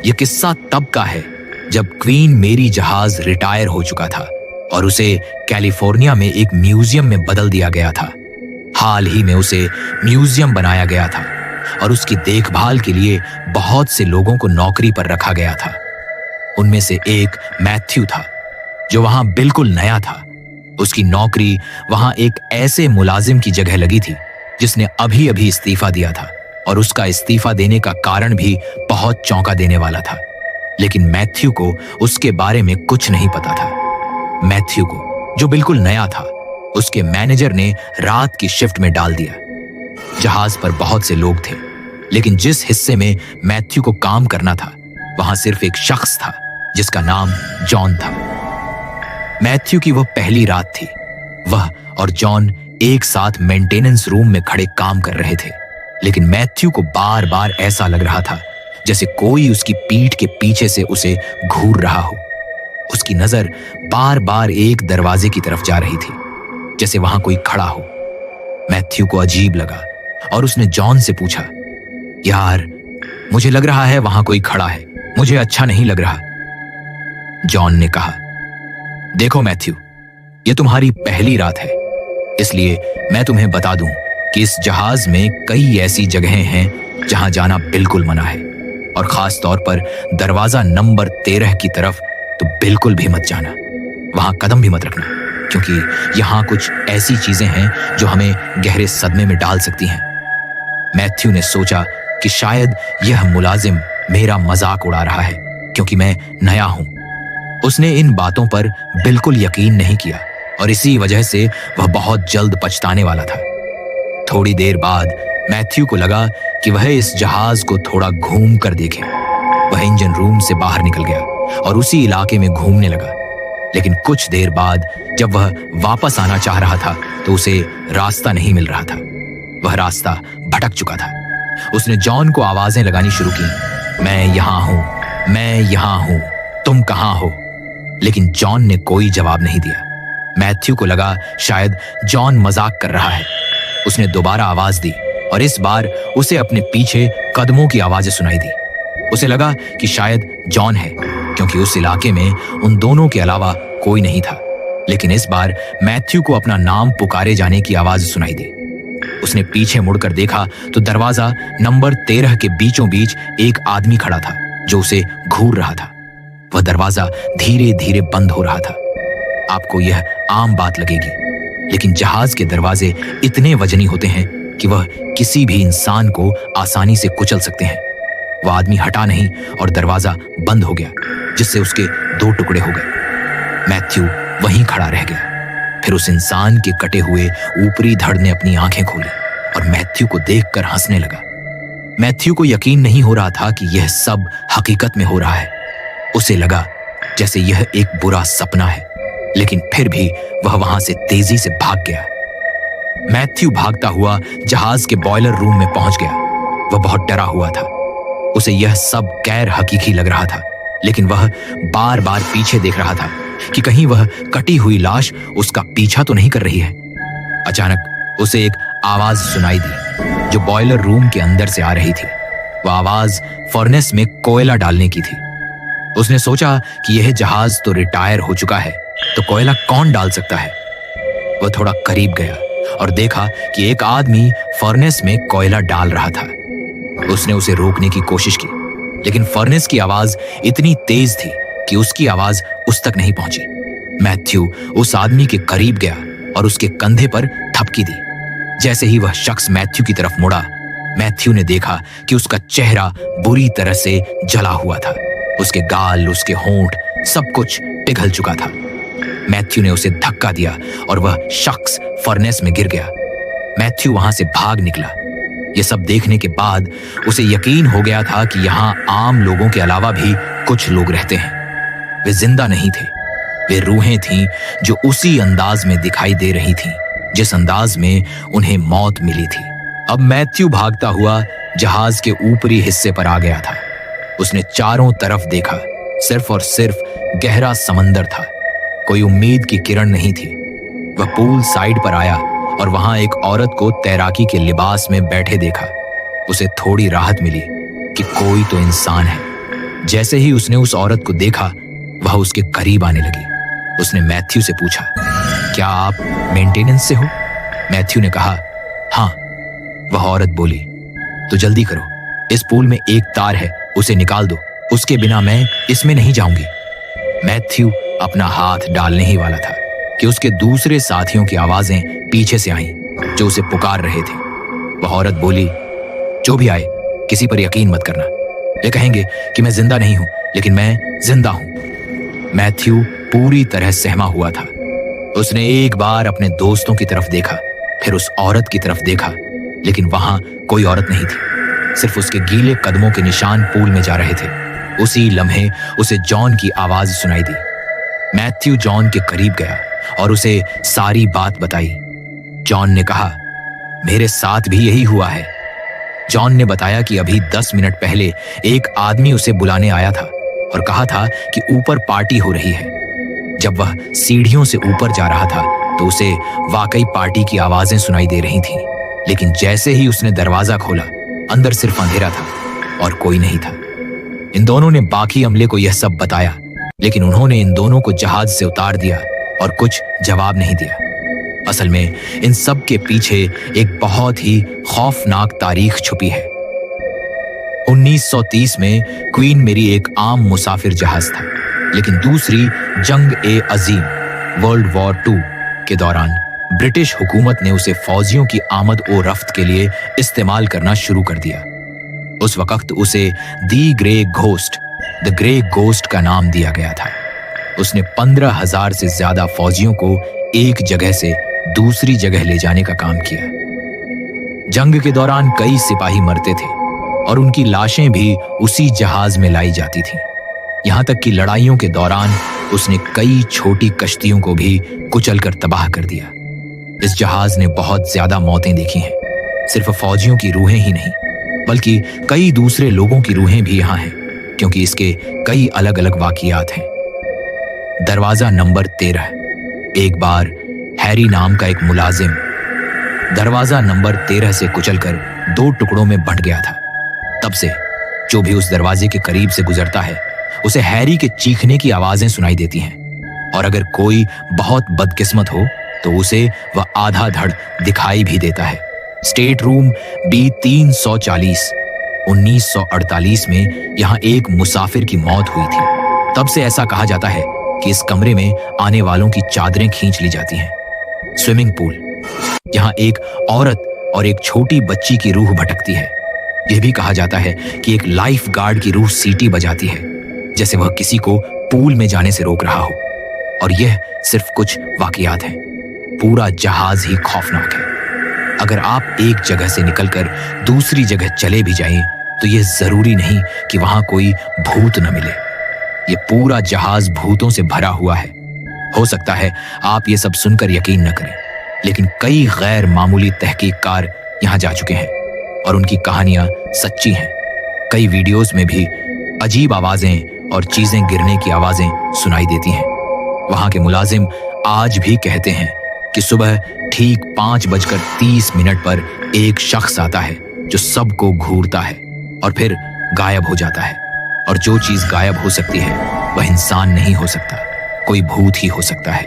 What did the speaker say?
ये किस्सा तब का है जब क्वीन मेरी जहाज रिटायर हो चुका था और उसे कैलिफोर्निया में एक म्यूजियम में बदल दिया गया था। हाल ही में उसे म्यूजियम बनाया गया था और उसकी देखभाल के लिए बहुत से लोगों को नौकरी पर रखा गया था। उनमें से एक मैथ्यू था जो वहां बिल्कुल नया था। उसकी नौकरी वहां एक ऐसे मुलाजिम की जगह लगी थी जिसने अभी अभी इस्तीफा दिया था और उसका इस्तीफा देने का कारण भी बहुत चौंका देने वाला था। लेकिन मैथ्यू को उसके बारे में कुछ नहीं पता था। मैथ्यू को, जो बिल्कुल नया था, उसके मैनेजर ने रात की शिफ्ट में डाल दिया। जहाज पर बहुत से लोग थे, लेकिन जिस हिस्से में मैथ्यू को काम करना था वहां सिर्फ एक शख्स था जिसका नाम जॉन था। मैथ्यू की वह पहली रात थी। वह और जॉन एक साथ मेंटेनेंस रूम में खड़े काम कर रहे थे, लेकिन मैथ्यू को बार बार ऐसा लग रहा था जैसे कोई उसकी पीठ के पीछे से उसे घूर रहा हो। उसकी नजर बार बार एक दरवाजे की तरफ जा रही थी, जैसे वहां कोई खड़ा हो। मैथ्यू को अजीब लगा और उसने जॉन से पूछा, यार, मुझे लग रहा है वहां कोई खड़ा है, मुझे अच्छा नहीं लग रहा। जॉन ने कहा, देखो मैथ्यू, ये तुम्हारी पहली रात है, इसलिए मैं तुम्हें बता दूं कि इस जहाज में कई ऐसी जगहें हैं जहां जाना बिल्कुल मना है, और खास तौर पर दरवाजा नंबर 13 की तरफ तो बिल्कुल भी मत जाना। वहां कदम भी मत रखना, क्योंकि यहां कुछ ऐसी चीजें हैं जो हमें गहरे सदमे में डाल सकती हैं। मैथ्यू ने सोचा कि शायद यह मुलाजिम मेरा मजाक उड़ा रहा है क्योंकि मैं नया हूं। उसने इन बातों पर बिल्कुल यकीन नहीं किया और इसी वजह से वह बहुत जल्द पछताने वाला था। थोड़ी देर बाद मैथ्यू को लगा कि वह इस जहाज को थोड़ा घूम कर देखे। वह इंजन रूम से बाहर निकल गया और उसी इलाके में घूमने लगा, लेकिन कुछ देर बाद जब वह वापस आना चाह रहा था तो उसे रास्ता नहीं मिल रहा था। वह रास्ता भटक चुका था। उसने जॉन को आवाजें लगानी शुरू की, मैं यहां हूं, मैं यहां हूं, तुम कहां हो? लेकिन जॉन ने कोई जवाब नहीं दिया। मैथ्यू को लगा शायद जॉन मजाक कर रहा है। उसने दोबारा आवाज दी और इस बार उसे अपने पीछे कदमों की आवाजें सुनाई दी। उसे लगा कि शायद जॉन है, क्योंकि उस इलाके में उन दोनों के अलावा कोई नहीं था। लेकिन इस बार मैथ्यू को अपना नाम पुकारे जाने की आवाज सुनाई दी। उसने पीछे मुड़कर देखा तो दरवाजा नंबर 13 के बीचों बीच एक आदमी खड़ा था जो उसे घूर रहा था। वह दरवाजा धीरे धीरे बंद हो रहा था। आपको यह आम बात लगेगी, लेकिन जहाज के दरवाजे इतने वजनी होते हैं कि वह किसी भी इंसान को आसानी से कुचल सकते हैं। वह आदमी हटा नहीं और दरवाजा बंद हो गया, जिससे उसके 2 टुकड़े हो गए। मैथ्यू वहीं खड़ा रह गया। फिर उस इंसान के कटे हुए ऊपरी धड़ ने अपनी आंखें खोली और मैथ्यू को देखकर हंसने लगा। मैथ्यू को यकीन नहीं हो रहा था कि यह सब हकीकत में हो रहा है। उसे लगा जैसे यह एक बुरा सपना है, लेकिन फिर भी वह वहां से तेजी से भाग गया। मैथ्यू भागता हुआ जहाज के बॉयलर रूम में पहुंच गया। वह बहुत डरा हुआ था। उसे यह सब गैर हकीकी लग रहा था, लेकिन वह बार बार पीछे देख रहा था कि कहीं वह कटी हुई लाश उसका पीछा तो नहीं कर रही है। अचानक उसे एक आवाज सुनाई दी जो बॉयलर रूम के अंदर से आ रही थी। वह आवाज फर्नेस में कोयला डालने की थी। उसने सोचा कि यह जहाज तो रिटायर हो चुका है, तो कोयला कौन डाल सकता है। वह थोड़ा करीब गया और देखा कि एक आदमी फर्नेस में कोयला डाल रहा था। उसने उसे रोकने की कोशिश की, लेकिन फर्नेस की आवाज इतनी तेज थी कि उसकी आवाज उस तक नहीं पहुंची। मैथ्यू उस आदमी के करीब गया और उसके कंधे पर थपकी दी। जैसे ही वह शख्स मैथ्यू की तरफ मुड़ा, मैथ्यू ने देखा कि उसका चेहरा बुरी तरह से जला हुआ था। उसके गाल, उसके होंठ, सब कुछ पिघल चुका था। मैथ्यू ने उसे धक्का दिया और वह शख्स फर्नेस में गिर गया। मैथ्यू वहां से भाग निकला। यह सब देखने के बाद उसे यकीन हो गया था कि यहां आम लोगों के अलावा भी कुछ लोग रहते हैं। वे जिंदा नहीं थे, वे रूहें थीं जो उसी अंदाज में दिखाई दे रही थीं जिस अंदाज में उन्हें मौत मिली थी। अब मैथ्यू भागता हुआ जहाज के ऊपरी हिस्से पर आ गया था। उसने चारों तरफ देखा, सिर्फ और सिर्फ गहरा समंदर था। कोई उम्मीद की किरण नहीं थी। वह पूल साइड पर आया और वहां एक औरत को तैराकी के लिबास में बैठे देखा। उसे थोड़ी राहत मिली कि कोई तो इंसान है। जैसे ही उसने उस औरत को देखा, वह उसके करीब आने लगी। उसने मैथ्यू से पूछा, क्या आप मेंटेनेंस से हो? मैथ्यू ने कहा, हाँ। वह औरत बोली, तो जल्दी करो, इस पूल में एक तार है, उसे निकाल दो, उसके बिना मैं इसमें नहीं जाऊंगी। मैथ्यू अपना हाथ डालने ही वाला था कि उसके दूसरे साथियों की आवाजें पीछे से आईं, जो उसे पुकार रहे थे। वह औरत बोली, जो भी आए, किसी पर यकीन मत करना। ये कहेंगे कि मैं जिंदा नहीं हूं, लेकिन मैं जिंदा हूं। मैथ्यू पूरी तरह सहमा हुआ था। उसने एक बार अपने दोस्तों की तरफ देखा, फिर उस औरत की तरफ देखा, लेकिन वहां कोई औरत नहीं थी। सिर्फ उसके गीले कदमों के निशान पूल में जा रहे थे। उसी लम्हे उसे जॉन की आवाज सुनाई दी। मैथ्यू जॉन के करीब गया और उसे सारी बात बताई। जॉन ने कहा, मेरे साथ भी यही हुआ है। जॉन ने बताया कि अभी 10 मिनट पहले एक आदमी उसे बुलाने आया था और कहा था कि ऊपर पार्टी हो रही है। जब वह सीढ़ियों से ऊपर जा रहा था तो उसे वाकई पार्टी की आवाजें सुनाई दे रही थीं, लेकिन जैसे ही उसने दरवाजा खोला, अंदर सिर्फ अंधेरा था और कोई नहीं था। इन दोनों ने बाकी अमले को यह सब बताया, लेकिन उन्होंने इन दोनों को जहाज से उतार दिया और कुछ जवाब नहीं दिया। असल में इन सब के पीछे एक बहुत ही खौफनाक तारीख छुपी है। 1930 में क्वीन मेरी एक आम मुसाफिर जहाज था, लेकिन दूसरी जंग-ए-अजीम वर्ल्ड वॉर 2 के दौरान ब्रिटिश हुकूमत ने उसे फौजियों की आमद ओ रफ्त के लिए इस्तेमाल करना शुरू कर दिया। उस वक्त उसे द ग्रे घोस्ट का नाम दिया गया था। उसने 15,000 से ज्यादा फौजियों को एक जगह से दूसरी जगह ले जाने का काम किया। जंग के दौरान कई सिपाही मरते थे और उनकी लाशें भी उसी जहाज में लाई जाती थीं। यहां तक कि लड़ाइयों के दौरान उसने कई छोटी कश्तियों को भी कुचलकर तबाह कर दिया। इस जहाज ने बहुत ज्यादा मौतें देखी हैं। सिर्फ फौजियों की रूहें ही नहीं, बल्कि कई दूसरे लोगों की रूहें भी यहाँ हैं, क्योंकि इसके कई अलग अलग वाकियात हैं। दरवाजा नंबर 13। एक बार हैरी नाम का एक मुलाजिम दरवाजा नंबर 13 से कुचलकर 2 टुकड़ों में बंट गया था। तब से जो भी उस दरवाजे के करीब से गुजरता है, उसे हैरी के चीखने की आवाजें सुनाई देती हैं, और अगर कोई बहुत बदकिस्मत हो तो उसे वह आधा धड़ दिखाई भी देता है। State room B 340। 1948 में यहाँ एक मुसाफिर की मौत हुई थी। तब से ऐसा कहा जाता है कि इस कमरे में आने वालों की चादरें खींच ली जाती हैं। स्विमिंग पूल, यहाँ एक औरत और एक छोटी बच्ची की रूह भटकती है। यह भी कहा जाता है कि एक लाइफ गार्ड की रूह सीटी बजाती है, जैसे वह किसी को पूल में जाने से रोक रहा हो। और यह सिर्फ कुछ वाकयात हैं, पूरा जहाज ही खौफनाक है। अगर आप एक जगह से निकलकर दूसरी जगह चले भी जाएं, तो यह जरूरी नहीं कि वहां कोई भूत न मिले। यह पूरा जहाज भूतों से भरा हुआ है। हो सकता है आप ये सब सुनकर यकीन न करें, लेकिन कई गैर मामूली तहकीककार यहां जा चुके हैं और उनकी कहानियां सच्ची हैं। कई वीडियोस में भी अजीब आवाजें और चीजें गिरने की आवाजें सुनाई देती हैं। वहां के मुलाजिम आज भी कहते हैं कि सुबह ठीक 5:30 पर एक शख्स आता है जो सबको घूरता है और फिर गायब हो जाता है। और जो चीज गायब हो सकती है वह इंसान नहीं हो सकता, कोई भूत ही हो सकता है।